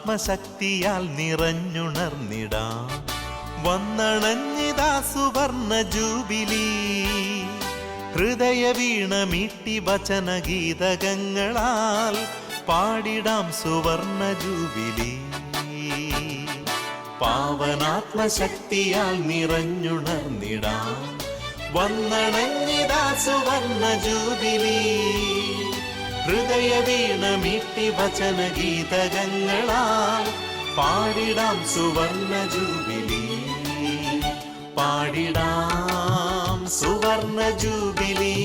പാവനാത്മശക്തിയാൽ നിറഞ്ഞുണർന്നിടാം. വന്നണഞ്ഞിതാ സുവർണ ജൂബിലി, ഹൃദയ വീണമീട്ടി വചനഗീതകങ്ങളാൽ പാടിടാം സുവർണ ജൂബിലി. പാവനാത്മശക്തിയാൽ നിറഞ്ഞുണർന്നിടാം. വന്നണഞ്ഞിതാ സുവർണ ജൂബിലി, ഹൃദയ വീണമീട്ടി വചനഗീതകങ്ങളാൽ പാടിടാം സുവർണ ജൂബിലി. പാടിടാം സുവർണ ജൂബിലി,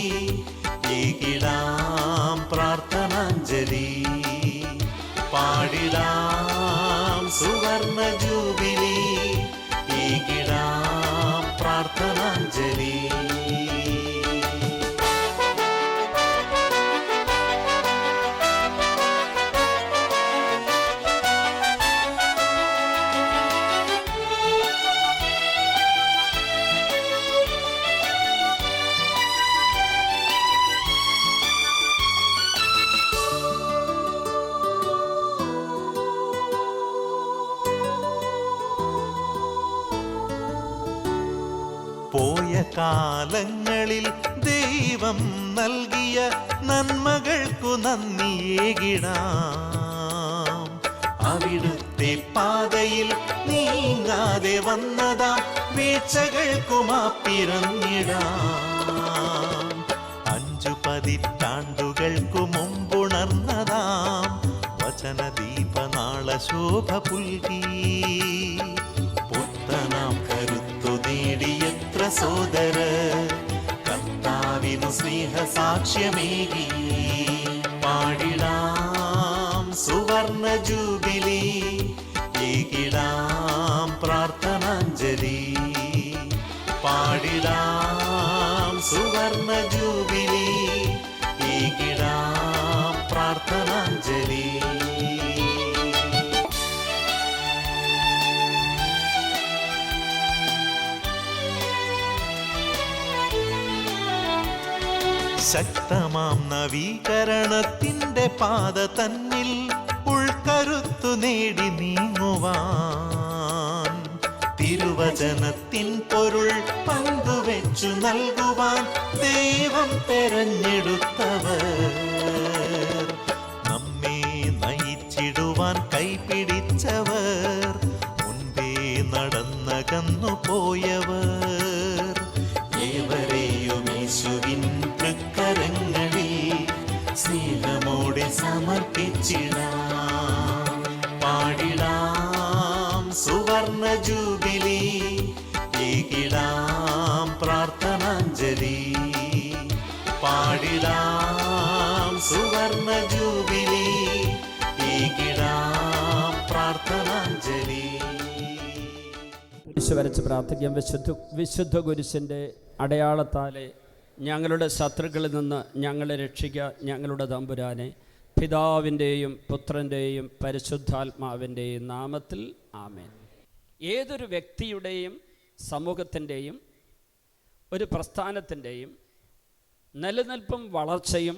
ഏകിടാം പ്രാർത്ഥനാഞ്ജലി. പാടിടാം സുവർണ ജൂബിലി, ഏകിടാം പ്രാർത്ഥനാഞ്ജലി. പോയ കാലങ്ങളിൽ ദൈവം നൽകിയ നന്മകൾക്കു നന്ദിയേകിടാം. അവിടുത്തെ പാതയിൽ നീങ്ങാതെ വന്നതാം വീഴ്ചകൾക്കു മാപ്പിറങ്ങിടാം. 5 പതിറ്റാണ്ടുകൾക്കു മുമ്പുണർന്നതാം വചനദീപനാള ശോഭ പുൽകി. പുത്തനാം കരുത്തു നേടിയെത്ര സോദര കർത്താവിനു സ്നേഹ സാക്ഷ്യമേകി. പാടിടാം സുവർണ ജൂബിലി, ഏകിടാം പ്രാർത്ഥനാഞ്ജലി. പാടിടാം സുവർണ ജൂബിലി, ഏകിടാം പ്രാർത്ഥനാഞ്ജലി. ശക്തമാം നവീകരണത്തിൻ്റെ പാത തന്നിൽ ഉൾക്കരുത്തു നേടി നീങ്ങുവാൻ, തിരുവചനത്തിൻ പൊരുൾ പങ്കുവെച്ചു നൽകുവാൻ ദൈവം തെരഞ്ഞെടുത്തവർ. നമ്മെ നയിച്ചിടുവാൻ കൈപിടിച്ചവർ, മുൻപേ നടന്നകന്നു പോയവർ. ഏവരെയും യേശുവിൻ തൃക്കരങ്ങളിൽ സ്നേഹമോടെ സമർപ്പിച്ചിടാം. പാടിടാം സുവർണ ജൂബിലി, ഏകിടാം പ്രാർത്ഥനാഞ്ജലി. പാടിടാം സുവർണ ജൂബിലി, ഏകിടാം പ്രാർത്ഥനാഞ്ജലി. വരച്ച് പ്രാർത്ഥിക്കാം. വിശുദ്ധ കുരിശിൻ്റെ അടയാളത്താലെ ഞങ്ങളുടെ ശത്രുക്കളിൽ നിന്ന് ഞങ്ങളെ രക്ഷിക്കുക ഞങ്ങളുടെ തമ്പുരാനെ. പിതാവിൻ്റെയും പുത്രൻ്റെയും പരിശുദ്ധാത്മാവിൻ്റെയും നാമത്തിൽ ആമേൻ. ഏതൊരു വ്യക്തിയുടെയും സമൂഹത്തിൻ്റെയും ഒരു പ്രസ്ഥാനത്തിൻ്റെയും നിലനിൽപ്പും വളർച്ചയും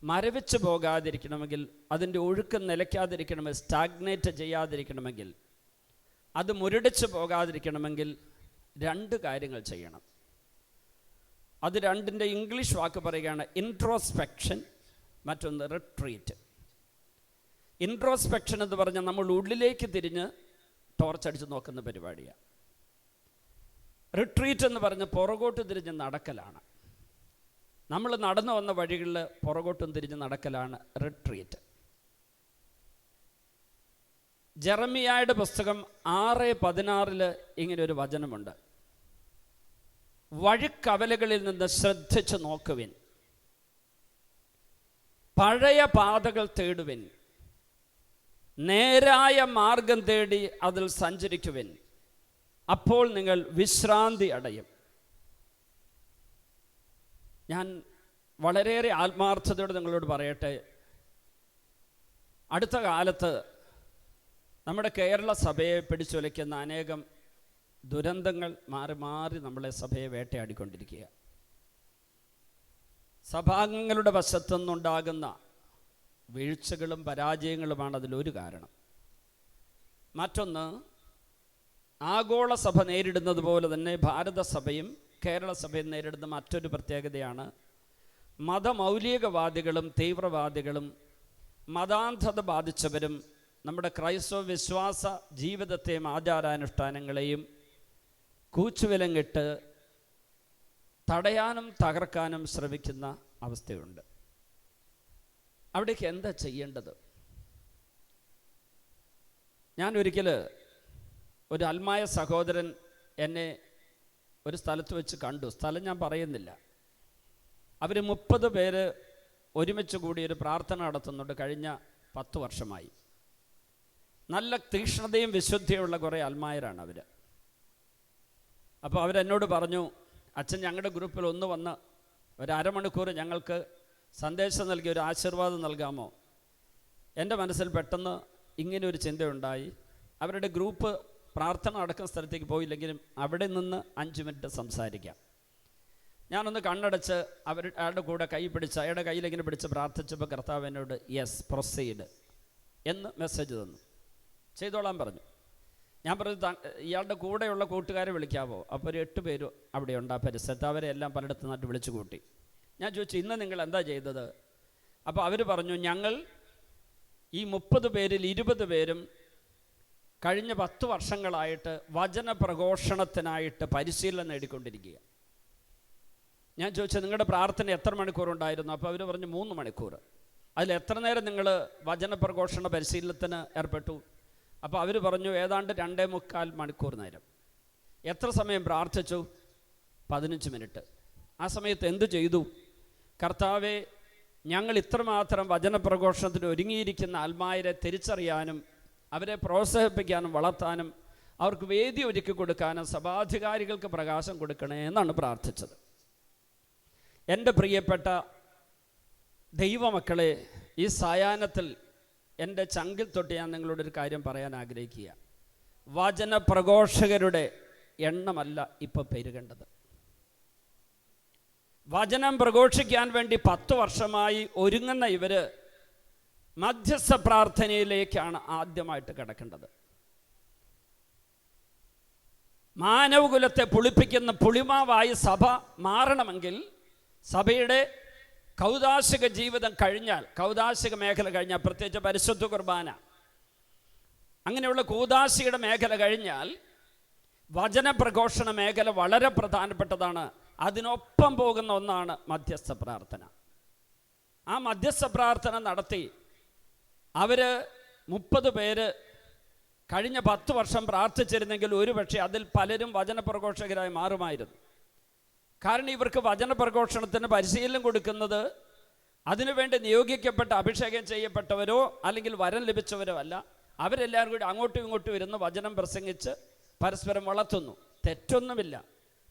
മരവിച്ചു പോകാതിരിക്കണമെങ്കിൽ, അതിൻ്റെ ഒഴുക്ക് നിലയ്ക്കാതിരിക്കണമെങ്കിൽ, സ്റ്റാഗ്നേറ്റ് ചെയ്യാതിരിക്കണമെങ്കിൽ, അത് മുരടിച്ചു പോകാതിരിക്കണമെങ്കിൽ 2 കാര്യങ്ങൾ ചെയ്യണം. അത് രണ്ടിൻ്റെ ഇംഗ്ലീഷ് വാക്ക് പറയുകയാണ് ഇൻട്രോസ്പെക്ഷൻ, മറ്റൊന്ന് റിട്രീറ്റ്. ഇൻട്രോസ്പെക്ഷൻ എന്ന് പറഞ്ഞാൽ നമ്മൾ ഉള്ളിലേക്ക് തിരിഞ്ഞ് ടോർച്ചടിച്ച് നോക്കുന്ന പരിപാടിയാണ്. റിട്രീറ്റ് എന്ന് പറഞ്ഞ് പുറകോട്ട് തിരിഞ്ഞ് നടക്കലാണ്. നമ്മൾ നടന്നു വന്ന വഴികളിൽ പുറകോട്ടും തിരിഞ്ഞ് നടക്കലാണ് റിട്രീറ്റ്. ജെറമിയായുടെ പുസ്തകം 6:16 ഇങ്ങനെ ഒരു വചനമുണ്ട്: വഴിക്കവലകളിൽ നിന്ന് ശ്രദ്ധിച്ചു നോക്കുവിൻ, പഴയ പാതകൾ തേടുവിൻ, നേരായ മാർഗം തേടി അതിൽ സഞ്ചരിക്കുവിൻ, അപ്പോൾ നിങ്ങൾ വിശ്രാന്തി അടയും. ഞാൻ വളരെയേറെ ആത്മാർത്ഥതയോടെ നിങ്ങളോട് പറയട്ടെ, അടുത്ത കാലത്ത് നമ്മുടെ കേരള സഭയെ പിടിച്ചുലയ്ക്കുന്ന അനേകം ദുരന്തങ്ങൾ മാറി മാറി നമ്മളെ സഭയെ വേട്ടയാടിക്കൊണ്ടിരിക്കുക. സഭാംഗങ്ങളുടെ വശത്തുനിന്നുണ്ടാകുന്ന വീഴ്ചകളും പരാജയങ്ങളുമാണ് അതിലൊരു കാരണം. മറ്റൊന്ന്, ആഗോള സഭ നേരിടുന്നത് പോലെ തന്നെ ഭാരത സഭയും കേരള സഭയും നേരിടുന്ന മറ്റൊരു പ്രത്യേകതയാണ് മതമൗലികവാദികളും തീവ്രവാദികളും മതാന്ധത ബാധിച്ചവരും നമ്മുടെ ക്രൈസ്തവ വിശ്വാസ ജീവിതത്തെയും ആചാരാനുഷ്ഠാനങ്ങളെയും കൂച്ചുവിലങ്ങിട്ട് തടയാനും തകർക്കാനും ശ്രമിക്കുന്ന അവസ്ഥയുണ്ട്. അവിടേക്ക് എന്താ ചെയ്യേണ്ടത്? ഞാൻ ഒരിക്കൽ ഒരു അൽമായ സഹോദരൻ എന്നെ ഒരു സ്ഥലത്ത് വെച്ച് കണ്ടു. സ്ഥലം ഞാൻ പറയുന്നില്ല. അവർ 30 പേര് ഒരുമിച്ച് കൂടി ഒരു പ്രാർത്ഥന നടത്തുന്നുണ്ട്. കഴിഞ്ഞ 10 വർഷമായി. നല്ല തീക്ഷ്ണതയും വിശുദ്ധിയുള്ള കുറേ അൽമായരാണ് അവർ. അപ്പോൾ അവരെന്നോട് പറഞ്ഞു, അച്ഛൻ ഞങ്ങളുടെ ഗ്രൂപ്പിൽ ഒന്ന് വന്ന് ഒരു അരമണിക്കൂർ ഞങ്ങൾക്ക് സന്ദേശം നൽകി ഒരു ആശീർവാദം നൽകാമോ? എൻ്റെ മനസ്സിൽ പെട്ടെന്ന് ഇങ്ങനെ ഒരു ചിന്തയുണ്ടായി. അവരുടെ ഗ്രൂപ്പ് പ്രാർത്ഥന നടക്കുന്ന സ്ഥലത്തേക്ക് പോയില്ലെങ്കിലും അവിടെ നിന്ന് 5 മിനിറ്റ് സംസാരിക്കാം. ഞാനൊന്ന് കണ്ണടച്ച് അയാളുടെ കൂടെ കൈ പിടിച്ച് അയാളുടെ കയ്യിലിങ്ങനെ പിടിച്ച് പ്രാർത്ഥിച്ചപ്പോൾ കർത്താവ് എന്നോട് യെസ് പ്രൊസീഡ് എന്ന് മെസ്സേജ് തന്നു. ചെയ്തോളാൻ പറഞ്ഞു. ഞാൻ പറഞ്ഞു ഇയാളുടെ കൂടെയുള്ള കൂട്ടുകാരെ വിളിക്കാവോ? അപ്പോൾ ഒരു 8 പേര് അവിടെയുണ്ട് ആ പരിസരത്ത്. അവരെ എല്ലാം പലയിടത്തു നിന്നിട്ട് വിളിച്ചു കൂട്ടി. ഞാൻ ചോദിച്ചു, ഇന്ന് നിങ്ങൾ എന്താ ചെയ്തത്? അപ്പോൾ അവർ പറഞ്ഞു, ഞങ്ങൾ ഈ 30 പേരിൽ 20 പേരും കഴിഞ്ഞ 10 വർഷങ്ങളായിട്ട് വചന പ്രഘോഷണത്തിനായിട്ട് പരിശീലനം നേടിക്കൊണ്ടിരിക്കുക. ഞാൻ ചോദിച്ചത്, നിങ്ങളുടെ പ്രാർത്ഥന എത്ര മണിക്കൂറുണ്ടായിരുന്നു? അപ്പോൾ അവർ പറഞ്ഞു 3 മണിക്കൂർ. അതിൽ എത്ര നേരം നിങ്ങൾ വചന പ്രഘോഷണ പരിശീലനത്തിന് ഏർപ്പെട്ടു? അപ്പോൾ അവർ പറഞ്ഞു ഏതാണ്ട് 2.25 മണിക്കൂർ നേരം. എത്ര സമയം പ്രാർത്ഥിച്ചു? 15 മിനിറ്റ്. ആ സമയത്ത് എന്തു ചെയ്തു? കർത്താവെ, ഞങ്ങൾ ഇത്രമാത്രം വചന പ്രഘോഷണത്തിന് ഒരുങ്ങിയിരിക്കുന്ന ആത്മായരെ തിരിച്ചറിയാനും അവരെ പ്രോത്സാഹിപ്പിക്കാനും വളർത്താനും അവർക്ക് വേദി ഒരുക്കി കൊടുക്കാനും സഭാധികാരികൾക്ക് പ്രകാശം കൊടുക്കണേ എന്നാണ് പ്രാർത്ഥിച്ചത്. എൻ്റെ പ്രിയപ്പെട്ട ദൈവമക്കളെ, ഈ സായാഹ്നത്തിൽ എൻ്റെ ചങ്കിൽ തൊട്ട് ഞാൻ നിങ്ങളോടൊരു കാര്യം പറയാൻ ആഗ്രഹിക്കുക. വചന പ്രഘോഷകരുടെ എണ്ണമല്ല ഇപ്പോൾ പെരുകേണ്ടത്. വചനം പ്രഘോഷിക്കാൻ വേണ്ടി 10 വർഷമായി ഒരുങ്ങുന്ന ഇവർ മധ്യസ്ഥ പ്രാർത്ഥനയിലേക്കാണ് ആദ്യമായിട്ട് കിടക്കേണ്ടത്. മാനവകുലത്തെ പുളിപ്പിക്കുന്ന പുളിമാവായി സഭ മാറണമെങ്കിൽ സഭയുടെ കൗദാശിക ജീവിതം കഴിഞ്ഞാൽ, കൗദാശിക മേഖല കഴിഞ്ഞാൽ, പ്രത്യേകിച്ച് പരിശുദ്ധ കുർബാന അങ്ങനെയുള്ള കൂദാശിയുടെ മേഖല കഴിഞ്ഞാൽ വചന പ്രഘോഷണ മേഖല വളരെ പ്രധാനപ്പെട്ടതാണ്. അതിനൊപ്പം പോകുന്ന ഒന്നാണ് മധ്യസ്ഥ പ്രാർത്ഥന. ആ മധ്യസ്ഥ പ്രാർത്ഥന നടത്തി അവർ 30 പേര് കഴിഞ്ഞ 10 വർഷം പ്രാർത്ഥിച്ചിരുന്നെങ്കിൽ ഒരുപക്ഷെ അതിൽ പലരും വചന പ്രഘോഷകരായി മാറുമായിരുന്നു. കാരണം ഇവർക്ക് വചന പ്രഘോഷണത്തിന് പരിശീലനം കൊടുക്കുന്നത് അതിനുവേണ്ടി നിയോഗിക്കപ്പെട്ട അഭിഷേകം ചെയ്യപ്പെട്ടവരോ അല്ലെങ്കിൽ വരം ലഭിച്ചവരോ അല്ല. അവരെല്ലാവരും കൂടി അങ്ങോട്ടും ഇങ്ങോട്ടും ഇരുന്ന് വചനം പ്രസംഗിച്ച് പരസ്പരം വളർത്തുന്നു. തെറ്റൊന്നുമില്ല.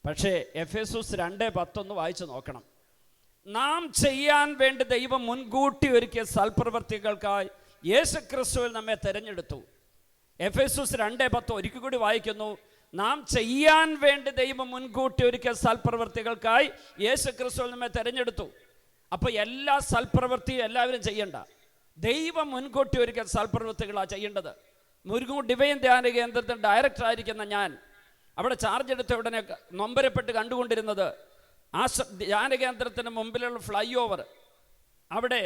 പക്ഷേ എഫേസൂസ് 2:10 വായിച്ചു നോക്കണം. നാം ചെയ്യാൻ വേണ്ടി ദൈവം മുൻകൂട്ടി ഒരുക്കിയ സൽപ്രവൃത്തികൾക്കായി യേശുക്രിസ്തുവിൽ നമ്മെ തിരഞ്ഞെടുത്തു. എഫേസൂസ് 2:10 ഒരിക്കൽ കൂടി വായിക്കുന്നു. നാം ചെയ്യാൻ വേണ്ടി ദൈവം മുൻകൂട്ടി ഒരുക്കിയ സൽപ്രവൃത്തികൾക്കായി യേശുക്രിസ്തുവിൽ നമ്മെ തിരഞ്ഞെടുത്തു. അപ്പോൾ എല്ലാ സൽപ്രവൃത്തിയും എല്ലാവരും ചെയ്യണ്ട. ദൈവം മുൻകൂട്ടി ഒരുക്കിയ സൽപ്രവൃത്തികളാണ് ചെയ്യേണ്ടത്. മുരുകൻ ഡിവൈൻ ധ്യാന കേന്ദ്രത്തിൽ ഡയറക്ടർ ആയിരിക്കുന്ന ഞാൻ അവിടെ ചാർജ് എടുത്ത ഉടനെ നൊമ്പരപ്പെട്ട് കണ്ടുകൊണ്ടിരുന്നത് ആ ധ്യാന കേന്ദ്രത്തിന് മുമ്പിലുള്ള ഫ്ലൈ ഓവർ, അവിടെ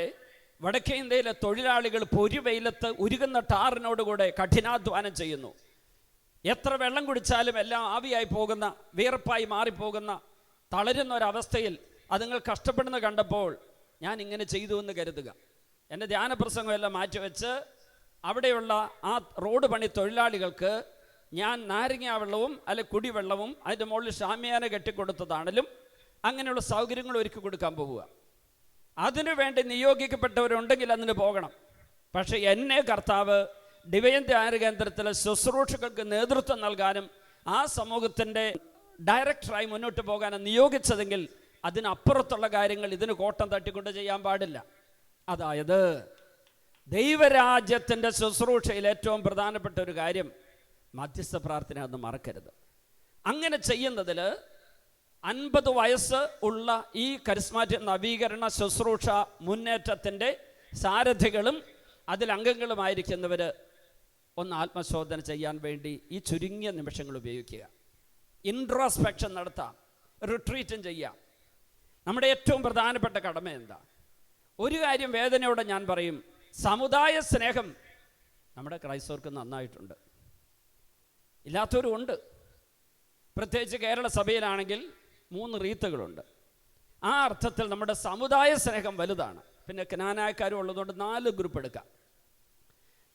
വടക്കേ ഇന്ത്യയിലെ തൊഴിലാളികൾ പൊരിവെയിലത്ത് ഉരുകുന്ന ടാറിനോടുകൂടെ കഠിനാധ്വാനം ചെയ്യുന്നു. എത്ര വെള്ളം കുടിച്ചാലും എല്ലാം ആവിയായി പോകുന്ന, വിയർപ്പായി മാറിപ്പോകുന്ന, തളരുന്ന ഒരവസ്ഥയിൽ അതുങ്ങൾ കഷ്ടപ്പെടുന്ന കണ്ടപ്പോൾ ഞാൻ ഇങ്ങനെ ചെയ്തു എന്ന് കരുതുക. എൻ്റെ ധ്യാനപ്രസംഗമെല്ലാം മാറ്റിവെച്ച് അവിടെയുള്ള ആ റോഡ് പണി തൊഴിലാളികൾക്ക് ഞാൻ നാരങ്ങ വെള്ളവും അല്ലെ കുടിവെള്ളവും അതിൻ്റെ മുകളിൽ ഷാമിയാന കെട്ടിക്കൊടുത്തതാണെങ്കിലും അങ്ങനെയുള്ള സൗകര്യങ്ങൾ ഒരുക്കി കൊടുക്കാൻ പോവുക. അതിനുവേണ്ടി നിയോഗിക്കപ്പെട്ടവരുണ്ടെങ്കിൽ അതിന് പോകണം. പക്ഷേ എന്നെ കർത്താവ് ഡിവൈൻ ധ്യാന കേന്ദ്രത്തിലെ ശുശ്രൂഷകൾക്ക് നേതൃത്വം നൽകാനും ആ സമൂഹത്തിൻ്റെ ഡയറക്ടറായി മുന്നോട്ട് പോകാനും നിയോഗിച്ചതെങ്കിൽ അതിനപ്പുറത്തുള്ള കാര്യങ്ങൾ ഇതിന് കോട്ടം തട്ടിക്കൊണ്ട് ചെയ്യാൻ പാടില്ല. അതായത് ദൈവരാജ്യത്തിൻ്റെ ശുശ്രൂഷയിൽ ഏറ്റവും പ്രധാനപ്പെട്ട ഒരു കാര്യം മധ്യസ്ഥ പ്രാർത്ഥന എന്ന് മറക്കരുത്. അങ്ങനെ ചെയ്യുന്നതിൽ 50 വയസ്സ് ഉള്ള ഈ കരിസ്മാറ്റിക് നവീകരണ ശുശ്രൂഷ മുന്നേറ്റത്തിൻ്റെ സാരഥികളും അതിൽ അംഗങ്ങളുമായിരിക്കുന്നവർ ഒന്ന് ആത്മശോധന ചെയ്യാൻ വേണ്ടി ഈ ചുരുങ്ങിയ നിമിഷങ്ങൾ ഉപയോഗിക്കുക. ഇൻട്രോസ്പെക്ഷൻ നടത്താം, റിട്രീറ്റും ചെയ്യാം. നമ്മുടെ ഏറ്റവും പ്രധാനപ്പെട്ട കടമ എന്താ? ഒരു കാര്യം വേദനയോടെ ഞാൻ പറയും, സമുദായ സ്നേഹം നമ്മുടെ ക്രൈസ്തവർക്ക് നന്നായിട്ടുണ്ട്. ഇല്ലാത്തവരും ഉണ്ട്. പ്രത്യേകിച്ച് കേരള സഭയിലാണെങ്കിൽ 3 റീത്തുകളുണ്ട്. ആ അർത്ഥത്തിൽ നമ്മുടെ സമുദായ സ്നേഹം വലുതാണ്. പിന്നെ ക്നാനായക്കാരും ഉള്ളതുകൊണ്ട് 4 ഗ്രൂപ്പ് എടുക്കാം.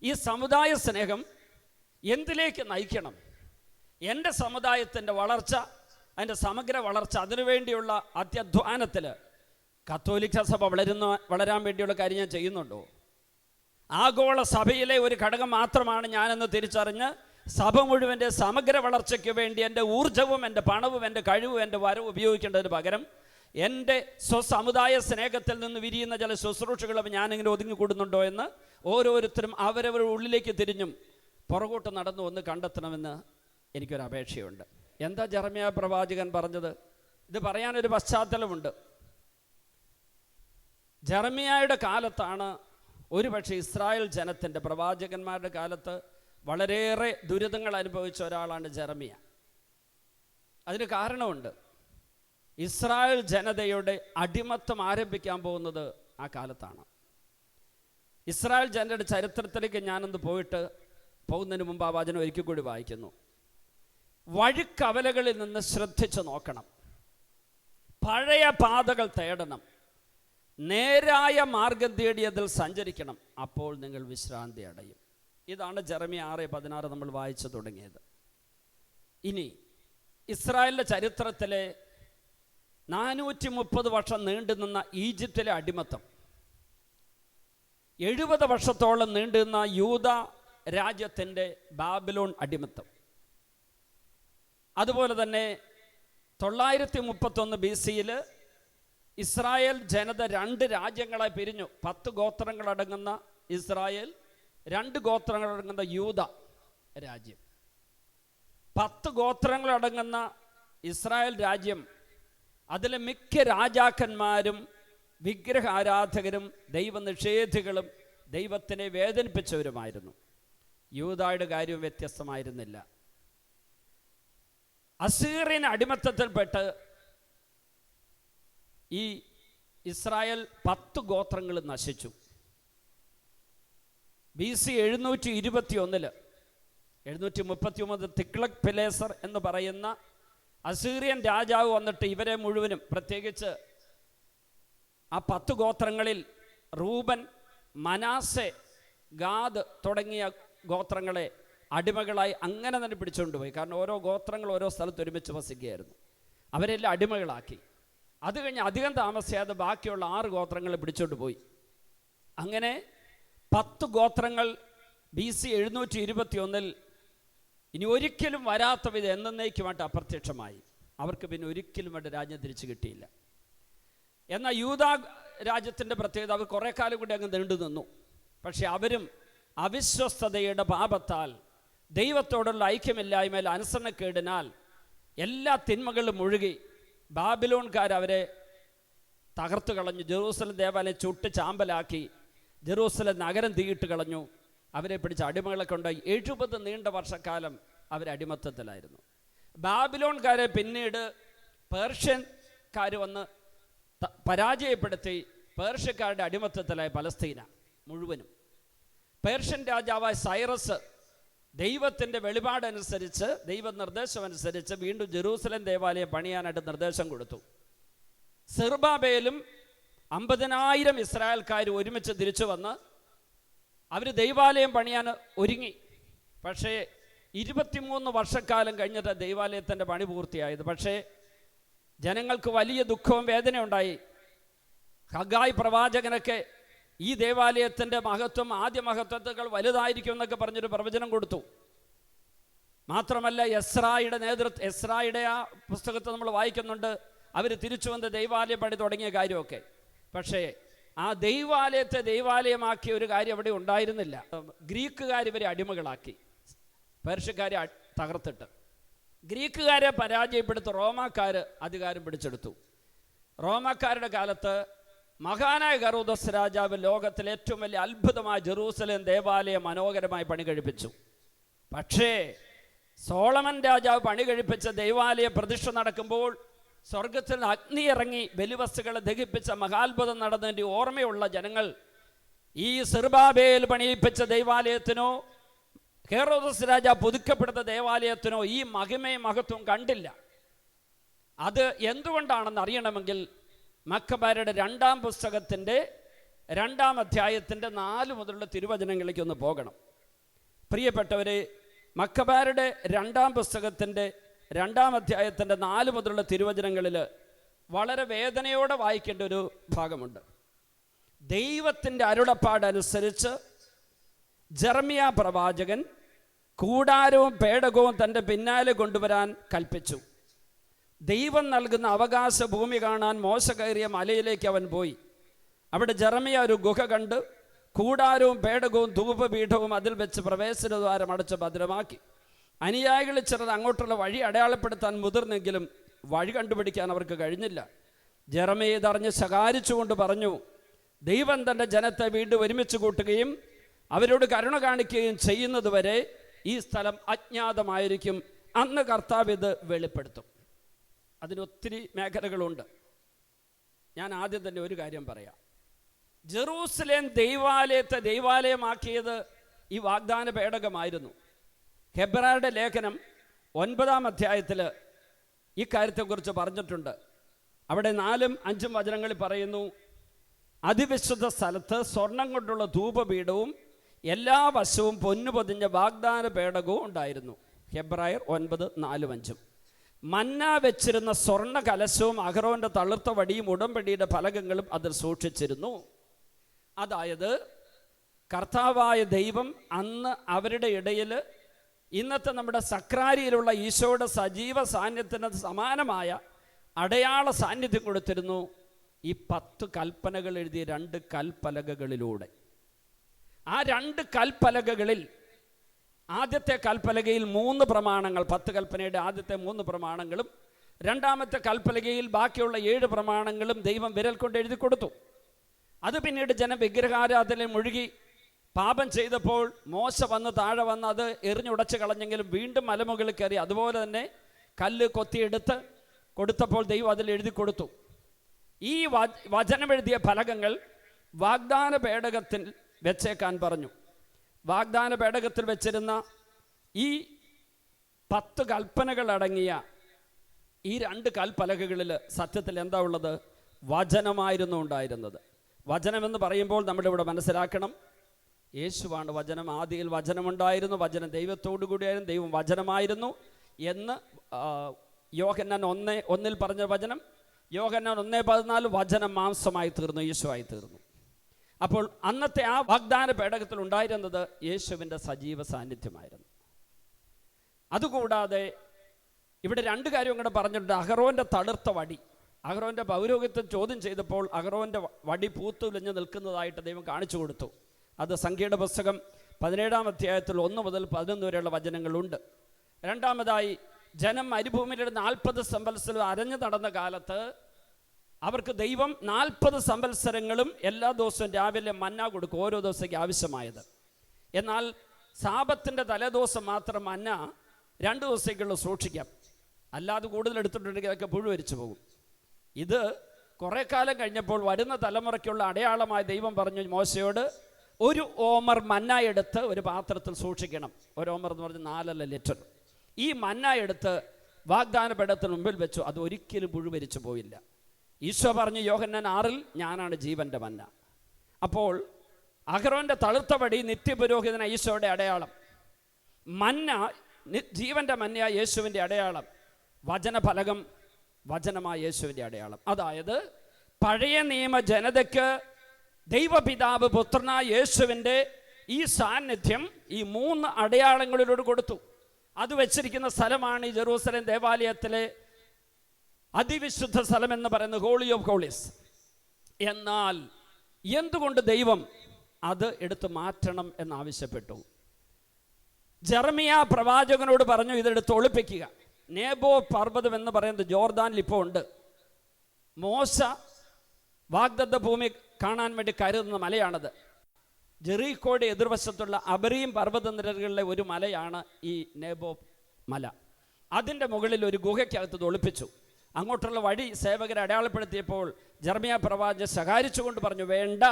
ഈ സമുദായ സ്നേഹം എന്തിലേക്ക് നയിക്കണം? എൻ്റെ സമുദായത്തിൻ്റെ വളർച്ച, അതിൻ്റെ സമഗ്ര വളർച്ച, അതിനുവേണ്ടിയുള്ള അത്യധ്വാനത്തിൽ കത്തോലിക്ക സഭ വളരാൻ വേണ്ടിയുള്ള കാര്യം ഞാൻ ചെയ്യുന്നുണ്ടോ? ആഗോള സഭയിലെ ഒരു ഘടകം മാത്രമാണ് ഞാനെന്ന് തിരിച്ചറിഞ്ഞ് സഭ മുഴുവൻ്റെ സമഗ്ര വളർച്ചയ്ക്ക് വേണ്ടി എൻ്റെ ഊർജവും എൻ്റെ പണവും എൻ്റെ കഴിവും എൻ്റെ വരവും ഉപയോഗിക്കേണ്ടതിന് പകരം എൻ്റെ സ്വസമുദായ സ്നേഹത്തിൽ നിന്ന് വിരിയുന്ന ചില ശുശ്രൂഷകളും ഞാനിങ്ങനെ ഒതുങ്ങിക്കൂടുന്നുണ്ടോ എന്ന് ഓരോരുത്തരും അവരവരുടെ ഉള്ളിലേക്ക് തിരിഞ്ഞും പുറകോട്ട് നടന്നു ഒന്ന് കണ്ടെത്തണമെന്ന് എനിക്കൊരപേക്ഷയുണ്ട്. എന്താ ജെറമ്യാ പ്രവാചകൻ പറഞ്ഞത്? ഇത് പറയാനൊരു പശ്ചാത്തലമുണ്ട്. ജെറമ്യായുടെ കാലത്താണ് ഒരുപക്ഷെ ഇസ്രായേൽ ജനത്തിൻ്റെ, പ്രവാചകന്മാരുടെ കാലത്ത് വളരെയേറെ ദുരിതങ്ങൾ അനുഭവിച്ച ഒരാളാണ് ജെറമ്യ. അതിന് കാരണമുണ്ട്. ഇസ്രായേൽ ജനതയുടെ അടിമത്തം ആരംഭിക്കാൻ പോകുന്നത് ആ കാലത്താണ്. ഇസ്രായേൽ ജനതയുടെ ചരിത്രത്തിലേക്ക് ഞാനൊന്ന് പോകുന്നതിന് മുമ്പ് ആ വചനം ഒരിക്കൽ കൂടി വായിക്കുന്നു. വഴിക്കവലകളിൽ നിന്ന് ശ്രദ്ധിച്ചു നോക്കണം, പഴയ പാതകൾ തേടണം, നേരായ മാർഗം തേടി അതിൽ സഞ്ചരിക്കണം, അപ്പോൾ നിങ്ങൾ വിശ്രാന്തി അടയും. ഇതാണ് ജെറമ്യ 6:16 നമ്മൾ വായിച്ചു തുടങ്ങിയത്. ഇനി ഇസ്രായേലിൻ്റെ ചരിത്രത്തിലെ 430 വർഷം നീണ്ടുനിന്ന ഈജിപ്തിലെ അടിമത്തം, 70 വർഷത്തോളം നീണ്ടുനിന്ന യൂദ രാജ്യത്തിൻ്റെ ബാബിലോൺ അടിമത്തം, അതുപോലെ തന്നെ 931 BC ഇസ്രായേൽ ജനത 2 രാജ്യങ്ങളായി പിരിഞ്ഞു. 10 ഗോത്രങ്ങളടങ്ങുന്ന ഇസ്രായേൽ, 2 ഗോത്രങ്ങളടങ്ങുന്ന യൂദ രാജ്യം. 10 ഗോത്രങ്ങളടങ്ങുന്ന ഇസ്രായേൽ രാജ്യം, അതിലെ മിക്ക രാജാക്കന്മാരും വിഗ്രഹ ആരാധകരും ദൈവനിഷേധികളും ദൈവത്തിനെ വേദനിപ്പിച്ചവരുമായിരുന്നു. യൂദായുടെ കാര്യം വ്യത്യസ്തമായിരുന്നില്ല. അസീറിയൻ അടിമത്തത്തിൽപ്പെട്ട് ഈ ഇസ്രായേൽ 10 ഗോത്രങ്ങൾ നശിച്ചു. BC 721 739 തിക്ലക് പിലേസർ എന്ന് പറയുന്ന അസീറിയൻ രാജാവ് വന്നിട്ട് ഇവരെ മുഴുവനും, പ്രത്യേകിച്ച് ആ 10 ഗോത്രങ്ങളിൽ റൂബൻ, മനാസെ, ഗാദ് തുടങ്ങിയ ഗോത്രങ്ങളെ അടിമകളായി അങ്ങനെ തന്നെ പിടിച്ചുകൊണ്ടുപോയി. കാരണം ഓരോ ഗോത്രങ്ങൾ ഓരോ സ്ഥലത്ത് ഒരുമിച്ച് വസിക്കുകയായിരുന്നു. അവരെല്ലാം അടിമകളാക്കി. അത് കഴിഞ്ഞ് അധികം താമസിയാതെ ബാക്കിയുള്ള 6 ഗോത്രങ്ങളെ പിടിച്ചുകൊണ്ട് പോയി. അങ്ങനെ 10 ഗോത്രങ്ങൾ BC 721 ഇനി ഒരിക്കലും വരാത്ത വിധം എന്നേക്കുമായിട്ട് അപ്രത്യക്ഷമായി. അവർക്ക് പിന്നെ ഒരിക്കലും വേണ്ട രാജ്യം തിരിച്ചു കിട്ടിയില്ല. എന്നാൽ യൂദാ രാജ്യത്തിൻ്റെ പ്രത്യേകത, അവർ കുറേ കാലം കൂടി അങ്ങ് നീണ്ടു നിന്നു. പക്ഷെ അവരും അവിശ്വസ്തതയുടെ പാപത്താൽ, ദൈവത്തോടുള്ള ഐക്യമില്ലായ്മയിൽ, അനുസരണക്കേടിനാൽ എല്ലാ തിന്മകളും മുഴുകി ബാബിലോൺകാർ തകർത്തു കളഞ്ഞു. ജെറൂസലം ദേവാലയം ചുട്ട് ചാമ്പലാക്കി, ജെറൂസലം നഗരം തീയിട്ട് കളഞ്ഞു. അവരെ പിടിച്ച് അടിമകളെ കൊണ്ടുപോയി 70 നീണ്ട വർഷക്കാലം അവരടിമത്തത്തിലായിരുന്നു. ബാബിലോൺകാരെ പിന്നീട് പേർഷ്യൻകാർ വന്ന് പരാജയപ്പെടുത്തി. പേർഷ്യക്കാരുടെ അടിമത്തത്തിലായ പലസ്തീന മുഴുവനും. പേർഷ്യൻ രാജാവായ സൈറസ് ദൈവത്തിൻ്റെ വെളിപാടനുസരിച്ച്, ദൈവനിർദ്ദേശമനുസരിച്ച് വീണ്ടും ജെറൂസലം ദേവാലയം പണിയാനായിട്ട് നിർദ്ദേശം കൊടുത്തു. സെറുബാബേലും 50,000 ഇസ്രായേൽക്കാർ ഒരുമിച്ച് തിരിച്ചു വന്ന് അവർ ദൈവാലയം പണിയാൻ ഒരുങ്ങി. പക്ഷേ 23 വർഷക്കാലം കഴിഞ്ഞിട്ട് ദൈവാലയത്തിൻ്റെ പണി പൂർത്തിയായത്. പക്ഷേ ജനങ്ങൾക്ക് വലിയ ദുഃഖവും വേദന ഉണ്ടായി. ഹഗായ് പ്രവാചകനൊക്കെ ഈ ദേവാലയത്തിൻ്റെ മഹത്വം ആദ്യ മഹത്വത്തേക്കാൾ വലുതായിരിക്കും എന്നൊക്കെ പറഞ്ഞൊരു പ്രവചനം കൊടുത്തു. മാത്രമല്ല എസ്രായുടെ ആ പുസ്തകത്തെ നമ്മൾ വായിക്കുന്നുണ്ട്, അവർ തിരിച്ചു വന്ന് ദൈവാലയം പണി തുടങ്ങിയ കാര്യമൊക്കെ. പക്ഷേ ആ ദൈവാലയത്തെ ദൈവാലയമാക്കിയ ഒരു കാര്യം അവിടെ ഉണ്ടായിരുന്നില്ല. ഗ്രീക്കുകാർ ഇവരെ അടിമകളാക്കി, പേർഷ്യക്കാരെ തകർത്തിട്ട്. ഗ്രീക്കുകാരെ പരാജയപ്പെടുത്തി റോമാക്കാർ അധികാരം പിടിച്ചെടുത്തു. റോമാക്കാരുടെ കാലത്ത് മഹാനായ ഹെറോദസ് രാജാവ് ലോകത്തിലെ ഏറ്റവും വലിയ അത്ഭുതമായ ജെറൂസലേം ദേവാലയം മനോഹരമായി പണി കഴിപ്പിച്ചു. പക്ഷേ സോളമൻ രാജാവ് പണി കഴിപ്പിച്ച ദൈവാലയ പ്രതിഷ്ഠ നടക്കുമ്പോൾ സ്വർഗത്തിൽ അഗ്നി ഇറങ്ങി ബലിവസ്തുക്കളെ ദഹിപ്പിച്ച മഹാത്ഭുതം നടന്നതിൻ്റെ ഓർമ്മയുള്ള ജനങ്ങൾ ഈ സെറുബ്ബാബേൽ പണിയിപ്പിച്ച ദൈവാലയത്തിനോ ഹെറോദസ് രാജാവ് പുതുക്കപ്പെടുന്ന ദേവാലയത്തിനോ ഈ മഹിമയും മഹത്വം കണ്ടില്ല. അത് എന്തുകൊണ്ടാണെന്ന് അറിയണമെങ്കിൽ മക്കബാരുടെ 2-ാം പുസ്തകത്തിൻ്റെ 2-ാം അധ്യായത്തിൻ്റെ 4 മുതലുള്ള തിരുവചനങ്ങളിലേക്ക് ഒന്ന് പോകണം. പ്രിയപ്പെട്ടവരെ, മക്കബാരുടെ 2-ാം പുസ്തകത്തിൻ്റെ 2-ാം അധ്യായത്തിൻ്റെ 4 മുതലുള്ള തിരുവചനങ്ങളിൽ വളരെ വേദനയോടെ വായിക്കേണ്ട ഒരു ഭാഗമുണ്ട്. ദൈവത്തിൻ്റെ അരുളപ്പാടനുസരിച്ച് ജെറമ്യാ പ്രവാചകൻ കൂടാരവും പേടകവും തൻ്റെ പിന്നാലെ കൊണ്ടുവരാൻ കൽപ്പിച്ചു. ദൈവം നൽകുന്ന അവകാശ ഭൂമി കാണാൻ മോശ കയറിയ മലയിലേക്ക് അവൻ പോയി. അവിടെ ജെറമ്യാ ഒരു ഗുഹ കണ്ട് കൂടാരവും പേടകവും ധൂപപീഠവും അതിൽ വെച്ച് പ്രവേശനദ്വാരം അടച്ച് ഭദ്രമാക്കി. അനുയായികളിൽ ചിലർ അങ്ങോട്ടുള്ള വഴി അടയാളപ്പെടുത്താൻ മുതിർന്നെങ്കിലും വഴി കണ്ടുപിടിക്കാൻ അവർക്ക് കഴിഞ്ഞില്ല. ജെറമ്യാ ഇതറിഞ്ഞ് ശകാരിച്ചുകൊണ്ട് പറഞ്ഞു, ദൈവം തൻ്റെ ജനത്തെ വീണ്ടും ഒരുമിച്ച് കൂട്ടുകയും അവരോട് കരുണ കാണിക്കുകയും ചെയ്യുന്നതുവരെ ഈ സ്ഥലം അജ്ഞാതമായിരിക്കും. അന്ന് കർത്താവ് ഇത് വെളിപ്പെടുത്തും. അതിനൊത്തിരി മേഖലകളുണ്ട്. ഞാൻ ആദ്യം തന്നെ ഒരു കാര്യം പറയാം. ജെറൂസലേം ദൈവാലയത്തെ ദൈവാലയമാക്കിയത് ഈ വാഗ്ദാന പേടകമായിരുന്നു. ഹെബ്രായരുടെ ലേഖനം 9-ാം അധ്യായത്തിൽ ഈ കാര്യത്തെക്കുറിച്ച് പറഞ്ഞിട്ടുണ്ട്. അവിടെ 4ഉം 5ഉം വചനങ്ങളിൽ പറയുന്നു, അതിവിശുദ്ധ സ്ഥലത്ത് സ്വർണം കൊണ്ടുള്ള ധൂപപീഠവും എല്ലാ വശവും പൊന്നു പൊതിഞ്ഞ വാഗ്ദാന പേടകവും ഉണ്ടായിരുന്നു. ഹെബ്രായർ 9:4-5. മന്ന വെച്ചിരുന്ന സ്വർണ്ണ കലശവും അഹരോന്റെ തളിർത്ത വടിയും ഉടമ്പടിയുടെ ഫലകങ്ങളും അതിൽ സൂക്ഷിച്ചിരുന്നു. അതായത് കർത്താവായ ദൈവം അന്ന് അവരുടെ ഇടയിൽ ഇന്നത്തെ നമ്മുടെ സക്രാരിയിലുള്ള ഈശോയുടെ സജീവ സാന്നിധ്യത്തിന് സമാനമായ അടയാള സാന്നിധ്യം കൊടുത്തിരുന്നു. ഈ 10 കൽപ്പനകൾ എഴുതിയ 2 കൽപ്പലകകളിലൂടെ. ആ 2 കൽപ്പലകകളിൽ ആദ്യത്തെ കൽപ്പലകയിൽ 3 പ്രമാണങ്ങൾ, 10 കൽപ്പനയുടെ ആദ്യത്തെ 3 പ്രമാണങ്ങളും 2ാമത്തെ കൽപ്പലകയിൽ ബാക്കിയുള്ള 7 പ്രമാണങ്ങളും ദൈവം വിരൽ കൊണ്ട് എഴുതി കൊടുത്തു. അത് പിന്നീട് ജനം വിഗ്രഹാരാധനയിൽ മുഴുകി പാപം ചെയ്തപ്പോൾ മോശ വന്ന് താഴെ വന്ന് അത് എറിഞ്ഞുടച്ച് കളഞ്ഞെങ്കിലും വീണ്ടും മലമുകളിൽ കയറി അതുപോലെ തന്നെ കല്ല് കൊത്തിയെടുത്ത് കൊടുത്തപ്പോൾ ദൈവം അതിൽ എഴുതി കൊടുത്തു. ഈ വചനമെഴുതിയ ഫലകങ്ങൾ വാഗ്ദാന പേടകത്തിൽ വെച്ചേക്കാൻ പറഞ്ഞു. വാഗ്ദാന പേടകത്തിൽ വെച്ചിരുന്ന ഈ 10 കൽപ്പനകൾ അടങ്ങിയ ഈ 2 കൽപ്പലകകളിൽ സത്യത്തിൽ എന്താ ഉള്ളത്? വചനമായിരുന്നു ഉണ്ടായിരുന്നത്. വചനമെന്ന് പറയുമ്പോൾ നമ്മുടെ ഇവിടെ മനസ്സിലാക്കണം, യേശുവാണ് വചനം. ആദിയിൽ വചനമുണ്ടായിരുന്നു, വചനം ദൈവത്തോടു കൂടിയായിരുന്നു, ദൈവം വചനമായിരുന്നു എന്ന് യോഹന്നാൻ 1:1 പറഞ്ഞ വചനം. യോഹന്നാൻ 1:14 വചനം മാംസമായി തീർന്നു, യേശുവായി തീർന്നു. അപ്പോൾ അന്നത്തെ ആ വാഗ്ദാന പേടകത്തിൽ ഉണ്ടായിരുന്നത് യേശുവിൻ്റെ സജീവ സാന്നിധ്യമായിരുന്നു. അതുകൂടാതെ ഇവിടെ 2 കാര്യം കൂടെ പറഞ്ഞിട്ടുണ്ട്. അഹരോൻ്റെ തളിർത്ത വടി, അഹരോൻ്റെ പൗരോഹിത്യം ചോദ്യം ചെയ്തപ്പോൾ അഹരോൻ്റെ വടി പൂത്തുലഞ്ഞ് നിൽക്കുന്നതായിട്ട് ദൈവം കാണിച്ചു കൊടുത്തു. അത് സംഖ്യയുടെ പുസ്തകം 17-ാം അധ്യായത്തിൽ 1 മുതൽ 11 വരെയുള്ള വചനങ്ങളുണ്ട്. രണ്ടാമതായി, ജനം മരുഭൂമിയിലെ 40 സംവത്സരം അരഞ്ഞു നടന്ന കാലത്ത് അവർക്ക് ദൈവം 40 സംവത്സരങ്ങളും എല്ലാ ദിവസവും രാവിലെ മന്ന കൊടുക്കും, ഓരോ ദിവസത്തേക്ക് ആവശ്യമായത്. എന്നാൽ സാബത്തിൻ്റെ തലേദിവസം മാത്രം മന്ന 2 ദിവസത്തേക്കുള്ള സൂക്ഷിക്കാം, അല്ലാതെ കൂടുതൽ എടുത്തിട്ടുണ്ടെങ്കിൽ അതൊക്കെ പുഴുവരിച്ചു പോകും. ഇത് കുറേ കാലം കഴിഞ്ഞപ്പോൾ വരുന്ന തലമുറയ്ക്കുള്ള അടയാളമായി ദൈവം പറഞ്ഞു മോശയോട്, 1 ഓമർ മന്ന എടുത്ത് ഒരു പാത്രത്തിൽ സൂക്ഷിക്കണം. 1 ഓമർ എന്ന് പറഞ്ഞാൽ 4 ലിറ്റർ. ഈ മന്ന എടുത്ത് വാഗ്ദാന പേടകത്തിന് മുമ്പിൽ വെച്ചു. അത് ഒരിക്കലും പുഴുവരിച്ചു പോയില്ല. ഈശോ പറഞ്ഞു യോഹന്നാൻ 6 ഞാനാണ് ജീവൻ്റെ മന്ന. അപ്പോൾ അഹരോൻ്റെ തളിർത്ത വടി നിത്യപുരോഹിതന ഈശോയുടെ അടയാളം, മന്ന ജീവൻ്റെ മന്ന യേശുവിൻ്റെ അടയാളം, വചനഫലകം വചനമായ യേശുവിൻ്റെ അടയാളം. അതായത് പഴയ നിയമ ജനതയ്ക്ക് ദൈവപിതാവ് പുത്രനായ യേശുവിൻ്റെ ഈ സാന്നിധ്യം ഈ 3 അടയാളങ്ങളിലൂടെ കൊടുത്തു. അത് വെച്ചിരിക്കുന്ന സ്ഥലമാണ് ഈ ജെറൂസലേം ദേവാലയത്തിലെ അതിവിശുദ്ധ സ്ഥലം എന്ന് പറയുന്നത്, ഹോളി ഓഫ് ഹോളീസ്. എന്നാൽ എന്തുകൊണ്ട് ദൈവം അത് എടുത്തു മാറ്റണം എന്നാവശ്യപ്പെട്ടു? ജെറമ്യാ പ്രവാചകനോട് പറഞ്ഞു ഇതെടുത്ത് ഒളിപ്പിക്കുക. നേബോ പർവ്വതം എന്ന് പറയുന്നത് ജോർദാനിൽ ഇപ്പോൾ ഉണ്ട്. മോശ വാഗ്ദത്ത ഭൂമി കാണാൻ വേണ്ടി കരുതുന്ന മലയാണത്. ജെറീക്കോയുടെ എതിർവശത്തുള്ള അബരീം പർവ്വതനിരകളിലെ ഒരു മലയാണ് ഈ നെബോ മല. അതിൻ്റെ മുകളിൽ ഒരു ഗുഹയ്ക്കകത്ത് ഒളിപ്പിച്ചു. അങ്ങോട്ടുള്ള വഴി സേവകരെ അടയാളപ്പെടുത്തിയപ്പോൾ ജെറമ്യാ പ്രവാചകൻ ശകാരിച്ചുകൊണ്ട് പറഞ്ഞു, വേണ്ട,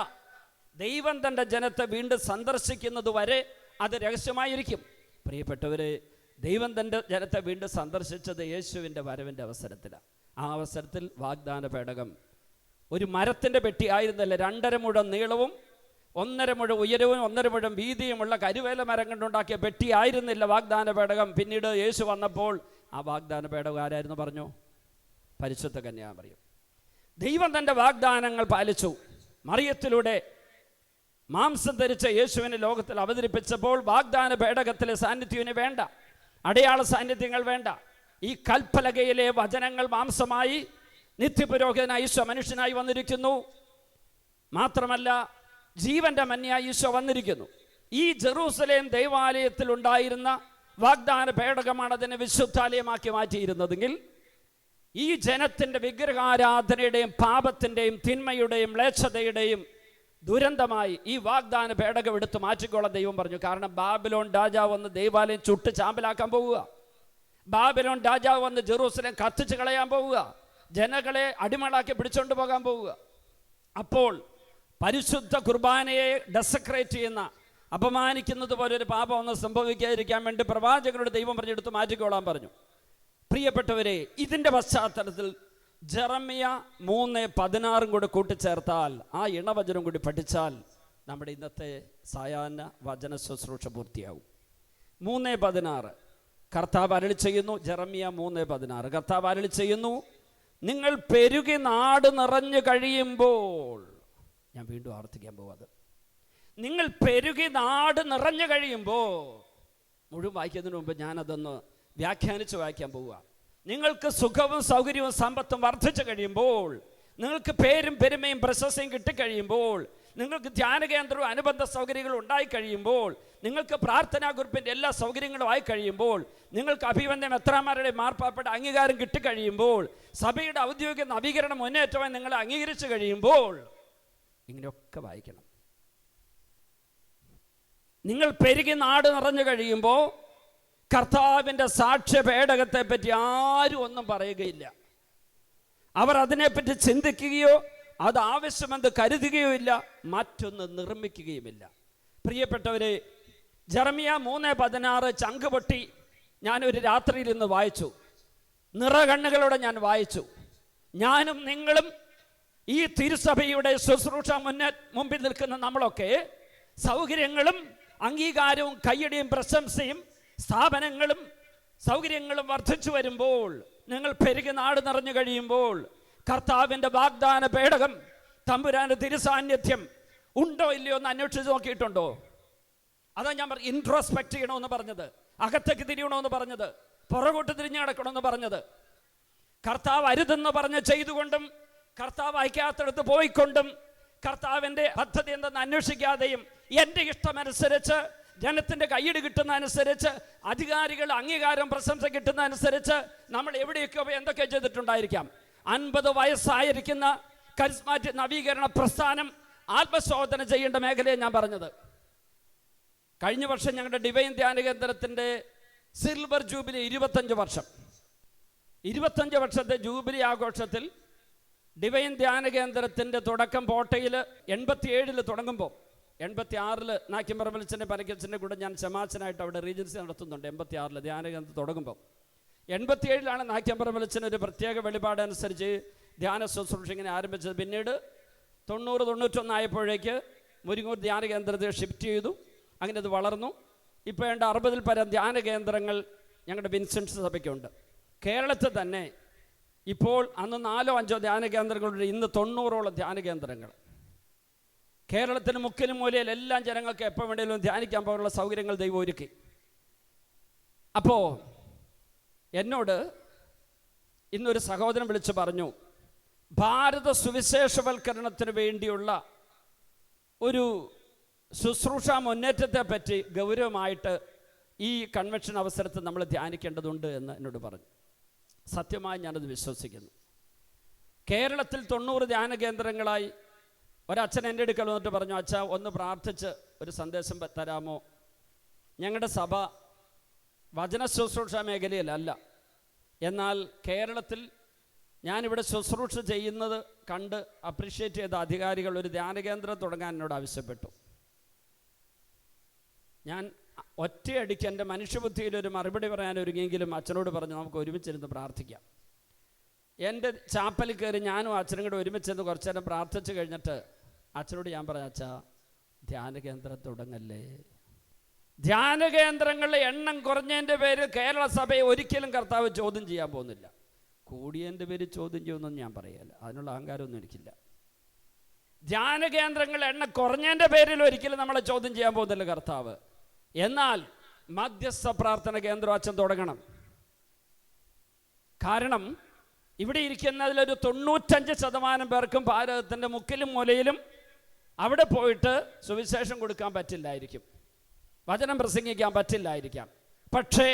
ദൈവം തൻ്റെ ജനത്തെ വീണ്ടും സന്ദർശിക്കുന്നത് വരെ അത് രഹസ്യമായിരിക്കും. പ്രിയപ്പെട്ടവരെ, ദൈവം തൻ്റെ ജനത്തെ വീണ്ടും സന്ദർശിച്ചത് യേശുവിൻ്റെ വരവിൻ്റെ അവസരത്തിലാണ്. ആ അവസരത്തിൽ വാഗ്ദാന പേടകം ഒരു മരത്തിൻ്റെ പെട്ടി ആയിരുന്നില്ല. 2.5 മുഴം നീളവും 1.5 മുഴം ഉയരവും 1.5 മുഴം വീതിയുമുള്ള കരുവേല മരം കൊണ്ടുണ്ടാക്കിയ പെട്ടി ആയിരുന്നില്ല വാഗ്ദാന പേടകം. പിന്നീട് യേശു വന്നപ്പോൾ ആ വാഗ്ദാന പേടകം ആരായിരുന്നു പറഞ്ഞു? പരിശുദ്ധ കന്യാമറിയം. ദൈവം തൻ്റെ വാഗ്ദാനങ്ങൾ പാലിച്ചു. മറിയത്തിലൂടെ മാംസം ധരിച്ച യേശുവിനെ ലോകത്തിൽ അവതരിപ്പിച്ചപ്പോൾ വാഗ്ദാന പേടകത്തിലെ സാന്നിധ്യത്തിന് വേണ്ട, അടയാള സാന്നിധ്യങ്ങൾ വേണ്ട. ഈ കൽപ്പലകയിലെ വചനങ്ങൾ മാംസമായി നിത്യപുരോഹിതനായി ഈശോ മനുഷ്യനായി വന്നിരിക്കുന്നു. മാത്രമല്ല, ജീവന്റെ മന്യായി ഈശോ വന്നിരിക്കുന്നു. ഈ ജെറൂസലേം ദൈവാലയത്തിൽ ഉണ്ടായിരുന്ന വാഗ്ദാന പേടകമാണ് അതിനെ വിശുദ്ധാലയമാക്കി മാറ്റിയിരുന്നതെങ്കിൽ, ഈ ജനത്തിൻ്റെ വിഗ്രഹാരാധനയുടെയും പാപത്തിൻ്റെയും തിന്മയുടെയും മ്ലേച്ഛതയുടെയും ദുരന്തമായി ഈ വാഗ്ദാന പേടകം എടുത്ത് മാറ്റിക്കോളാൻ ദൈവം പറഞ്ഞു. കാരണം ബാബിലോൺ രാജാവ് വന്ന് ദൈവാലയം ചുട്ട് ചാമ്പലാക്കാൻ പോവുക. ബാബിലോൺ രാജാവ് വന്ന് ജെറൂസലേം കത്തിച്ച് കളയാൻ പോവുക. ജനങ്ങളെ അടിമകളാക്കി പിടിച്ചുകൊണ്ട് പോകാൻ പോവുക. അപ്പോൾ പരിശുദ്ധ കുർബാനയെ ഡെസക്രേറ്റ് ചെയ്യുന്ന, അപമാനിക്കുന്നത് പോലെ ഒരു പാപം ഒന്നും സംഭവിക്കാതിരിക്കാൻ വേണ്ടി പ്രവാചകരോട് ദൈവം പറഞ്ഞെടുത്ത് മാറ്റിക്കോളാൻ പറഞ്ഞു. പ്രിയപ്പെട്ടവരെ, ഇതിൻ്റെ പശ്ചാത്തലത്തിൽ ജെറമ്യ 3:16 കൂടി കൂട്ടിച്ചേർത്താൽ, ആ ഇണവചനം കൂടി പഠിച്ചാൽ നമ്മുടെ ഇന്നത്തെ സായാഹ്ന വചന ശുശ്രൂഷ പൂർത്തിയാവും. 3:16 കർത്താവ് അരുളി ചെയ്യുന്നു. ജെറമ്യ 3:16 കർത്താവ് അരുളി ചെയ്യുന്നു, നിങ്ങൾ പെരുകി നാട് നിറഞ്ഞു കഴിയുമ്പോൾ, ഞാൻ വീണ്ടും ആവർത്തിക്കാൻ പോവാത്, നിങ്ങൾ പെരുകി നാട് നിറഞ്ഞു കഴിയുമ്പോൾ, മുഴുവൻ വായിക്കുന്നതിന് മുമ്പ് ഞാനതൊന്ന് വ്യാഖ്യാനിച്ച് വായിക്കാൻ പോവുക. നിങ്ങൾക്ക് സുഖവും സൗകര്യവും സമ്പത്തും വർദ്ധിച്ചു കഴിയുമ്പോൾ, നിങ്ങൾക്ക് പേരും പെരുമയും പ്രശസ്തിയും കിട്ടിക്കഴിയുമ്പോൾ, നിങ്ങൾക്ക് ധ്യാനകേന്ദ്രവും അനുബന്ധ സൗകര്യങ്ങളും ഉണ്ടായിക്കഴിയുമ്പോൾ, നിങ്ങൾക്ക് പ്രാർത്ഥനാ ഗ്രൂപ്പിൻ്റെ എല്ലാ സൗകര്യങ്ങളും ആയി കഴിയുമ്പോൾ, നിങ്ങൾക്ക് അഭിവന്ദനം എത്രാമാരുടെ മാർപ്പാപ്പയുടെ അംഗീകാരം കിട്ടിക്കഴിയുമ്പോൾ, സഭയുടെ ഔദ്യോഗിക നവീകരണം മുന്നേറ്റമായി നിങ്ങളെ അംഗീകരിച്ചു കഴിയുമ്പോൾ, ഇങ്ങനെയൊക്കെ വായിക്കണം. നിങ്ങൾ പെരുകി നാട് നിറഞ്ഞു കഴിയുമ്പോൾ കർത്താവിൻ്റെ സാക്ഷ്യപേടകത്തെ പറ്റി ആരും ഒന്നും പറയുകയില്ല. അവർ അതിനെപ്പറ്റി ചിന്തിക്കുകയോ അത് ആവശ്യമെന്ന് കരുതുകയോ ഇല്ല, മറ്റൊന്ന് നിർമ്മിക്കുകയുമില്ല. പ്രിയപ്പെട്ടവരെ, ജെറമ്യ 3:16 ചങ്ക് പൊട്ടി ഞാനൊരു രാത്രിയിൽ ഇന്ന് വായിച്ചു. നിറകണ്ണുകളോടെ ഞാൻ വായിച്ചു. ഞാനും നിങ്ങളും ഈ തിരുസഭയുടെ ശുശ്രൂഷ മുമ്പിൽ നിൽക്കുന്ന നമ്മളൊക്കെ സൗകര്യങ്ങളും അംഗീകാരവും കയ്യടിയും പ്രശംസയും സ്ഥാപനങ്ങളും സൗകര്യങ്ങളും വർദ്ധിച്ചു വരുമ്പോൾ, നിങ്ങൾ പെരുകി നാട് നിറഞ്ഞു കഴിയുമ്പോൾ, കർത്താവിൻ്റെ വാഗ്ദാന പേടകം, തമ്പുരാന്റെ തിരുസാന്നിധ്യം ഉണ്ടോ ഇല്ലയോ എന്ന് അന്വേഷിച്ച് നോക്കിയിട്ടുണ്ടോ? അതാ ഞാൻ ഇൻട്രോസ്പെക്ട് ചെയ്യണമെന്ന് പറഞ്ഞത്, അകത്തേക്ക് തിരിയണമെന്ന് പറഞ്ഞത്, പുറകോട്ട് തിരിഞ്ഞു കിടക്കണമെന്ന് പറഞ്ഞത്. കർത്താവ് അരുതെന്ന് പറഞ്ഞ് ചെയ്തുകൊണ്ടും, കർത്താവ് അയക്കാത്തടത്ത് പോയിക്കൊണ്ടും, കർത്താവിൻ്റെ പദ്ധതി എന്തെന്ന് അന്വേഷിക്കാതെയും, എൻ്റെ ഇഷ്ടമനുസരിച്ച് ജനത്തിൻ്റെ കയ്യടി കിട്ടുന്ന അനുസരിച്ച്, അധികാരികൾ അംഗീകാരം പ്രശംസ കിട്ടുന്ന അനുസരിച്ച് നമ്മൾ എവിടെയൊക്കെ എന്തൊക്കെ ചെയ്തിട്ടുണ്ടായിരിക്കാം. 50 വയസ്സായിരിക്കുന്ന കരിസ്മാറ്റിക് നവീകരണ പ്രസ്ഥാനം ആത്മശോധന ചെയ്യേണ്ട മേഖലയെ ഞാൻ പറഞ്ഞത്. കഴിഞ്ഞ വർഷം ഞങ്ങളുടെ ഡിവൈൻ ധ്യാന കേന്ദ്രത്തിൻ്റെ സിൽവർ ജൂബിലി 25 വർഷം, 25 വർഷത്തെ ജൂബിലി ആഘോഷത്തിൽ ഡിവൈൻ ധ്യാന കേന്ദ്രത്തിൻ്റെ തുടക്കം പോട്ടയിൽ 87 തുടങ്ങുമ്പോൾ, 86 നാക്കിമ്പറമ്പലച്ചൻ്റെ പനക്കച്ചൻ്റെ കൂടെ ഞാൻ ശമാശനായിട്ട് അവിടെ റീജൻസി നടത്തുന്നുണ്ട്. 86 ധ്യാനകേന്ദ്രം തുടങ്ങുമ്പോൾ, 87 നാക്കിമ്പറമ്പലച്ചൻ ഒരു പ്രത്യേക വെളിപാടനുസരിച്ച് ധ്യാന ശുശ്രൂഷ ഇങ്ങനെ ആരംഭിച്ചത്. പിന്നീട് 90-91 ആയപ്പോഴേക്ക് മുരിങ്ങൂർ ധ്യാന കേന്ദ്രത്തിൽ ഷിഫ്റ്റ് ചെയ്തു. അങ്ങനെ അത് വളർന്നു. ഇപ്പോൾ 60-ൽ പരം ധ്യാന കേന്ദ്രങ്ങൾ ഞങ്ങളുടെ വിൻസെൻറ്റ് സഭയ്ക്കുണ്ട്. കേരളത്തിൽ തന്നെ ഇപ്പോൾ അന്ന് 4-5 ധ്യാന കേന്ദ്രങ്ങളുണ്ട്. ഇന്ന് 90ഓളം ധ്യാന കേന്ദ്രങ്ങൾ. കേരളത്തിന് മുക്കിലും മൂലയിൽ എല്ലാം ജനങ്ങൾക്ക് എപ്പോൾ വേണമെങ്കിലും ധ്യാനിക്കാൻ പോലുള്ള സൗകര്യങ്ങൾ ദൈവം ഒരുക്കി. അപ്പോൾ എന്നോട് ഇന്നൊരു സഹോദരൻ വിളിച്ച് പറഞ്ഞു, ഭാരത സുവിശേഷവൽക്കരണത്തിന് വേണ്ടിയുള്ള ഒരു ശുശ്രൂഷ മുന്നേറ്റത്തെ പറ്റി ഗൗരവമായിട്ട് ഈ കൺവെൻഷൻ അവസരത്തിൽ നമ്മൾ ധ്യാനിക്കേണ്ടതുണ്ട് എന്ന് എന്നോട് പറഞ്ഞു. സത്യമായി ഞാനത് വിശ്വസിക്കുന്നു. കേരളത്തിൽ 90 ധ്യാന കേന്ദ്രങ്ങളായി. ഒരച്ഛൻ എൻ്റെ അടുക്കൽ വന്നിട്ട് പറഞ്ഞു, അച്ഛാ ഒന്ന് പ്രാർത്ഥിച്ച് ഒരു സന്ദേശം തരാമോ? ഞങ്ങളുടെ സഭ വചന ശുശ്രൂഷ മേഖലയിലല്ല, എന്നാൽ കേരളത്തിൽ ഞാനിവിടെ ശുശ്രൂഷ ചെയ്യുന്നത് കണ്ട് അപ്രീഷിയേറ്റ് ചെയ്ത അധികാരികൾ ഒരു ധ്യാനകേന്ദ്രം തുടങ്ങാൻ എന്നോട് ആവശ്യപ്പെട്ടു. ഞാൻ ഒറ്റയടിക്ക് എൻ്റെ മനുഷ്യബുദ്ധിയിൽ ഒരു മറുപടി പറയാൻ ഒരുങ്ങിയെങ്കിലും അച്ഛനോട് പറഞ്ഞു, നമുക്ക് ഒരുമിച്ചിരുന്ന് പ്രാർത്ഥിക്കാം. എൻ്റെ ചാപ്പലിൽ കയറി ഞാനും അച്ഛനും കൂടെ ഒരുമിച്ചിരുന്ന് കുറച്ചു നേരം പ്രാർത്ഥിച്ചു കഴിഞ്ഞിട്ട് അച്ഛനോട് ഞാൻ പറഞ്ഞു, അച്ഛാ ധ്യാനകേന്ദ്രം തുടങ്ങല്ലേ. ധ്യാനകേന്ദ്രങ്ങളുടെ എണ്ണം കുറഞ്ഞതിൻ്റെ പേരിൽ കേരള സഭയെ ഒരിക്കലും കർത്താവ് ചോദ്യം ചെയ്യാൻ പോകുന്നില്ല. കൂടിയതിൻ്റെ പേര് ചോദ്യം ചെയ്യുമെന്നൊന്നും ഞാൻ പറയല്ല, അതിനുള്ള അഹങ്കാരമൊന്നും എനിക്കില്ല. ധ്യാനകേന്ദ്രങ്ങളുടെ എണ്ണം കുറഞ്ഞതിൻ്റെ പേരിൽ ഒരിക്കലും നമ്മളെ ചോദ്യം ചെയ്യാൻ പോകുന്നില്ല കർത്താവ്. എന്നാൽ മധ്യസ്ഥ പ്രാർത്ഥന കേന്ദ്രം അച്ഛൻ തുടങ്ങണം. കാരണം ഇവിടെ ഇരിക്കുന്നതിലൊരു 95% പേർക്കും ഭാരതത്തിൻ്റെ മുക്കിലും മൂലയിലും അവിടെ പോയിട്ട് സുവിശേഷം കൊടുക്കാൻ പറ്റില്ലായിരിക്കും, വചനം പ്രസംഗിക്കാൻ പറ്റില്ലായിരിക്കാം. പക്ഷേ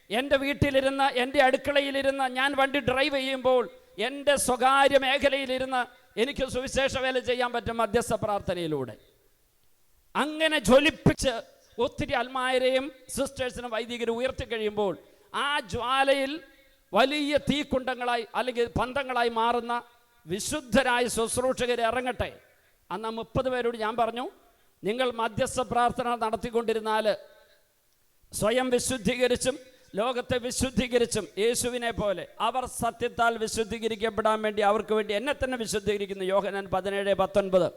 എൻ്റെ വീട്ടിലിരുന്ന്, എൻ്റെ അടുക്കളയിലിരുന്ന്, ഞാൻ വണ്ടി ഡ്രൈവ് ചെയ്യുമ്പോൾ എൻ്റെ സ്വകാര്യ മേഖലയിലിരുന്ന് എനിക്ക് സുവിശേഷ വേല ചെയ്യാൻ പറ്റും മധ്യസ്ഥ പ്രാർത്ഥനയിലൂടെ. അങ്ങനെ ജ്വലിപ്പിച്ച് ഒത്തിരി അൽമായരെയും സിസ്റ്റേഴ്സിനും വൈദികരും ഉയർത്തി കഴിയുമ്പോൾ ആ ജ്വാലയിൽ വലിയ തീക്കുണ്ടങ്ങളായി അല്ലെങ്കിൽ പന്തങ്ങളായി മാറുന്ന വിശുദ്ധരായ ശുശ്രൂഷകർ ഇറങ്ങട്ടെ. അന്ന് 30 പേരോട് ഞാൻ പറഞ്ഞു, നിങ്ങൾ മധ്യസ്ഥ പ്രാർത്ഥന നടത്തിക്കൊണ്ടിരുന്നാൽ സ്വയം വിശുദ്ധീകരിച്ചും ലോകത്തെ വിശുദ്ധീകരിച്ചും യേശുവിനെ പോലെ അവർ സത്യത്താൽ വിശുദ്ധീകരിക്കപ്പെടാൻ വേണ്ടി അവർക്ക് വേണ്ടി എന്നെ തന്നെ വിശുദ്ധീകരിക്കുന്നു, യോഹന്നാൻ 17:19.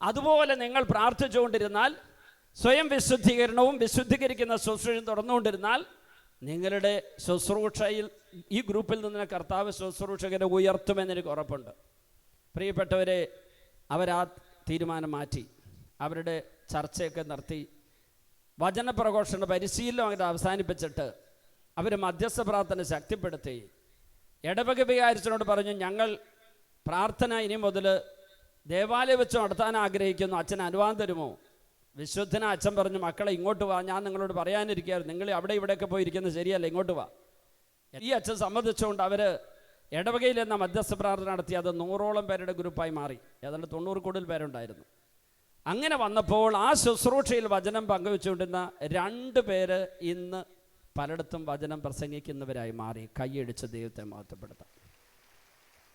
അതുപോലെ നിങ്ങൾ പ്രാർത്ഥിച്ചുകൊണ്ടിരുന്നാൽ, സ്വയം വിശുദ്ധീകരണവും വിശുദ്ധീകരിക്കുന്ന ശുശ്രൂഷയും തുടർന്നുകൊണ്ടിരുന്നാൽ നിങ്ങളുടെ ശുശ്രൂഷയിൽ ഈ ഗ്രൂപ്പിൽ നിന്ന് കർത്താവ് ശുശ്രൂഷകരെ ഉയർത്തുമെന്നെനിക്ക് ഉറപ്പുണ്ട്. പ്രിയപ്പെട്ടവരെ, അവരാ തീരുമാനം മാറ്റി, അവരുടെ ചർച്ചയൊക്കെ നിർത്തി, വചനപ്രഘോഷണ പരിശീലനം അങ്ങനെ അവസാനിപ്പിച്ചിട്ട് അവർ മധ്യസ്ഥ പ്രാർത്ഥന ശക്തിപ്പെടുത്തി. ഇടവക വികാരിച്ചനോട് പറഞ്ഞു, ഞങ്ങൾ പ്രാർത്ഥന ഇനി മുതൽ ദേവാലയം വെച്ച് നടത്താൻ ആഗ്രഹിക്കുന്നു, അച്ഛൻ അനുവാദം തരുമോ? വിശുദ്ധന അച്ഛൻ പറഞ്ഞു, മക്കളെ ഇങ്ങോട്ട് വാ, ഞാൻ നിങ്ങളോട് പറയാനിരിക്കുകയായിരുന്നു, നിങ്ങൾ അവിടെ ഇവിടെയൊക്കെ പോയിരിക്കുന്നത് ശരിയല്ല, ഇങ്ങോട്ട് വാ. ഈ അച്ഛൻ സമ്മതിച്ചുകൊണ്ട് അവർ ഇടവകയിൽ എന്ന മധ്യസ്ഥ പ്രാർത്ഥന നടത്തി. അത് 100ഓളം പേരുടെ ഗ്രൂപ്പായി മാറി, ഏതാണ്ട് 90 കൂടുതൽ പേരുണ്ടായിരുന്നു. അങ്ങനെ വന്നപ്പോൾ ആ ശുശ്രൂഷയിൽ വചനം പങ്കുവെച്ചുകൊണ്ടിരുന്ന 2 പേര് ഇന്ന് പലയിടത്തും വചനം പ്രസംഗിക്കുന്നവരായി മാറി. കൈയടിച്ച് ദൈവത്തെ മഹത്വപ്പെടുത്താം.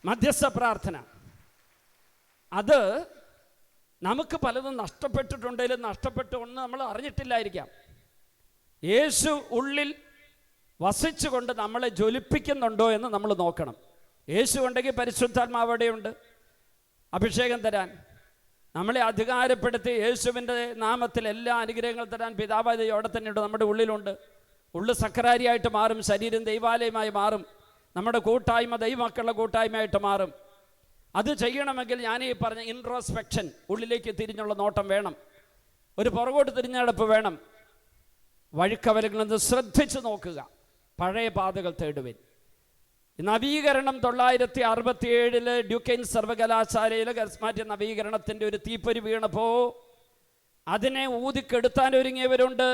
മധ്യസ്ഥ പ്രാർത്ഥന അത് നമുക്ക് പലതും നഷ്ടപ്പെട്ടിട്ടുണ്ടെങ്കിലും നഷ്ടപ്പെട്ടുകൊണ്ട് നമ്മൾ അറിഞ്ഞിട്ടില്ലായിരിക്കാം. യേശു ഉള്ളിൽ വസിച്ചുകൊണ്ട് നമ്മളെ ജ്വലിപ്പിക്കുന്നുണ്ടോ എന്ന് നമ്മൾ നോക്കണം. യേശു ഉണ്ടെങ്കിൽ പരിശുദ്ധാത്മാവ് അവിടെയുണ്ട് അഭിഷേകം തരാൻ, നമ്മളെ അധികാരപ്പെടുത്തി യേശുവിൻ്റെ നാമത്തിൽ എല്ലാ അനുഗ്രഹങ്ങളും തരാൻ പിതാവായ ദൈവം അവിടെ തന്നെയുണ്ട്, നമ്മുടെ ഉള്ളിലുണ്ട്. ഉള്ളു സക്കരാരിയായിട്ട് മാറും, ശരീരം ദൈവാലയമായി മാറും, നമ്മുടെ കൂട്ടായ്മ ദൈവമക്കളുടെ കൂട്ടായ്മയായിട്ട് മാറും. അത് ചെയ്യണമെങ്കിൽ ഞാൻ ഈ പറഞ്ഞ ഇൻട്രോസ്പെക്ഷൻ, ഉള്ളിലേക്ക് തിരിഞ്ഞുള്ള നോട്ടം വേണം, ഒരു പുറകോട്ട് തിരിഞ്ഞടപ്പ് വേണം. വഴിക്കവലകളിൽ നിന്ന് ശ്രദ്ധിച്ച് നോക്കുക, പഴയ പാതകൾ തേടുവിൻ. നവീകരണം 967 ഡ്യൂക്കെയിൻ സർവകലാശാലയിലെ കർസ്മാറ്റിക് നവീകരണത്തിൻ്റെ ഒരു തീപ്പൊരി വീണപ്പോൾ അതിനെ ഊതിക്കെടുത്താൻ ഒരുങ്ങിയവരുണ്ട്.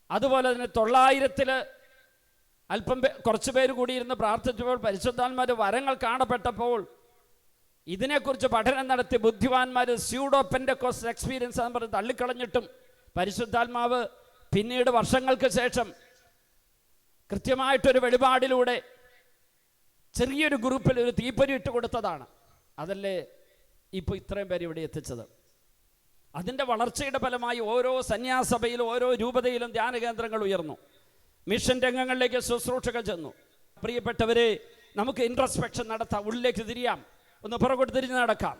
അതുപോലെ തന്നെ 900 അല്പം കുറച്ച് പേര് കൂടിയിരുന്ന് പ്രാർത്ഥിച്ചപ്പോൾ പരിശുദ്ധാത്മാരുടെ വരങ്ങൾ കാണപ്പെട്ടപ്പോൾ ഇതിനെക്കുറിച്ച് പഠനം നടത്തി ബുദ്ധിമാന്മാർ സ്യൂഡോ പെന്റക്കോസ്റ്റ് എക്സ്പീരിയൻസ് എന്ന് പറഞ്ഞ് തള്ളിക്കളഞ്ഞിട്ടും പരിശുദ്ധാത്മാവ് പിന്നീട് വർഷങ്ങൾക്ക് ശേഷം കൃത്യമായിട്ടൊരു വെളിപാടിലൂടെ ചെറിയൊരു ഗ്രൂപ്പിൽ ഒരു തീപ്പൊരി ഇട്ട് കൊടുത്തതാണ്. അതല്ലേ ഇപ്പോൾ ഇത്രയും പേര് ഇവിടെ എത്തിച്ചത്. അതിൻ്റെ വളർച്ചയുടെ ഫലമായി ഓരോ സന്യാസഭയിലും ഓരോ രൂപതയിലും ധ്യാനകേന്ദ്രങ്ങൾ ഉയർന്നു, മിഷൻ രംഗങ്ങളിലേക്ക് ശുശ്രൂഷകൾ ചെന്നു. പ്രിയപ്പെട്ടവരെ, നമുക്ക് ഇൻട്രോസ്പെക്ഷൻ നടത്താം, ഉള്ളിലേക്ക് തിരിയാം, ഒന്ന് പുറകോട്ട് തിരിഞ്ഞ് നടക്കാം.